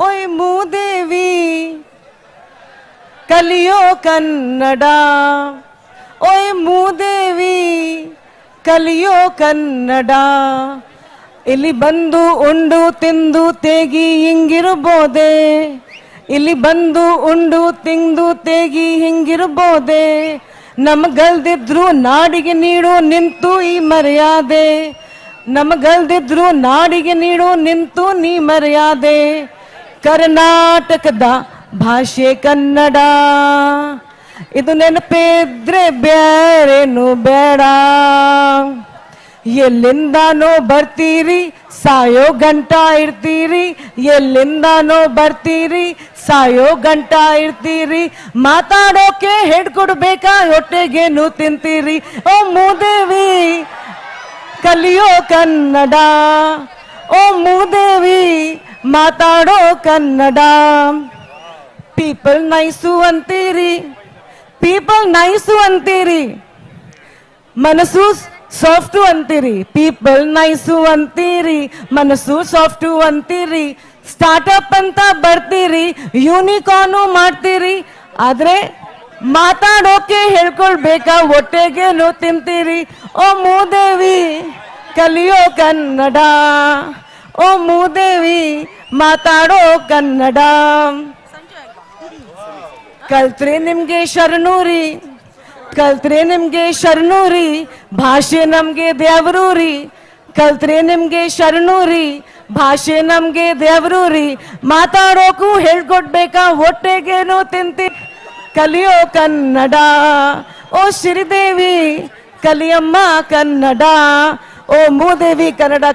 ಓಯ್ ಮೂದೇವಿ ಕಲಿಯೋ ಕನ್ನಡ, ಓಯ್ ಮೂದೇವಿ ಕಲಿಯೋ ಕನ್ನಡ. ಇಲ್ಲಿ ಬಂದು ಉಂಡು ತಿಂದು ತೇಗಿ ಹಿಂಗಿರ್ಬೋದೆ, ಇಲ್ಲಿ ಬಂದು ಉಂಡು ತಿಂದು ತೇಗಿ ಹಿಂಗಿರ್ಬೋದೆ. ನಮಗಲ್ದಿದ್ರು ನಾಡಿಗೆ ನೀಡು ನಿಂತು ಈ ಮರ್ಯಾದೆ, ನಮಗಲ್ದಿದ್ರು ನಾಡಿಗೆ ನೀಡು ನಿಂತು ನೀ ಮರ್ಯಾದೆ. ಕರ್ನಾಟಕದ ಭಾಷೆ ಕನ್ನಡ, ಇದು ನೆನಪಿದ್ರೆ ಬೇರೇನು ಬೇಡ. ಎಲ್ಲಿಂದಾನೋ ಬರ್ತೀರಿ ಸಾಯೋ ಗಂಟ ಇರ್ತೀರಿ, ಎಲ್ಲಿಂದಾನೋ ಬರ್ತೀರಿ ಸಾಯೋ ಗಂಟ ಇರ್ತೀರಿ. ಮಾತಾಡೋಕೆ ಹಿಡ್ಕೊಡ್ಬೇಕಾ ಹೊಟ್ಟೆಗೇನು ತಿಂತೀರಿ. ಓ ಮೂದೇವಿ ಕಲಿಯೋ ಕನ್ನಡ, ಓ ಮೂದೇವಿ ಮಾತಾಡೋ ಕನ್ನಡ. ಪೀಪಲ್ ನೈಸು ಅಂತೀರಿ, ಪೀಪಲ್ ನೈಸು ಅಂತೀರಿ, ಮನಸ್ಸು ಸಾಫ್ಟು ಅಂತೀರಿ. ಪೀಪಲ್ ನೈಸು ಅಂತೀರಿ, ಮನಸ್ಸು ಸಾಫ್ಟು ಅಂತೀರಿ. ಸ್ಟಾರ್ಟಪ್ ಅಂತ ಬರ್ತೀರಿ, ಯೂನಿಕಾರ್ನು ಮಾಡ್ತೀರಿ. ಆದ್ರೆ ಮಾತಾಡೋಕೆ ಹೇಳ್ಕೊಳ್ಬೇಕಾ ಹೊಟ್ಟೆಗೇನು ತಿಂತೀರಿ. ಓ ಮೂದೇವಿ ಕಲಿಯೋ ಕನ್ನಡ, ಓ ಮೂದೇವಿ ಮಾತಾಡೋ ಕನ್ನಡ. ಕಲ್ತ್ರೆ ನಿಮ್ಗೆ ಶರಣೂರಿ, ಕಲ್ತ್ರೆ ನಿಮ್ಗೆ ಶರಣೂರಿ, ಭಾಷೆ ನಮ್ಗೆ ದೇವರೂರಿ. ಕಲ್ತ್ರೆ ನಿಮ್ಗೆ ಶರಣೂರಿ, ಭಾಷೆ ನಮ್ಗೆ ದೇವರೂರಿ. ಮಾತಾಡೋಕು ಹೇಳ್ಕೊಡ್ಬೇಕಾ ಹೊಟ್ಟೆಗೇನು ತಿಂತಿ. ಕಲಿಯೋ ಕನ್ನಡ, ಓ ಶ್ರೀದೇವಿ ಕಲಿಯಮ್ಮ ಕನ್ನಡ, ಓ ಮೂದೇವಿ ಕನ್ನಡ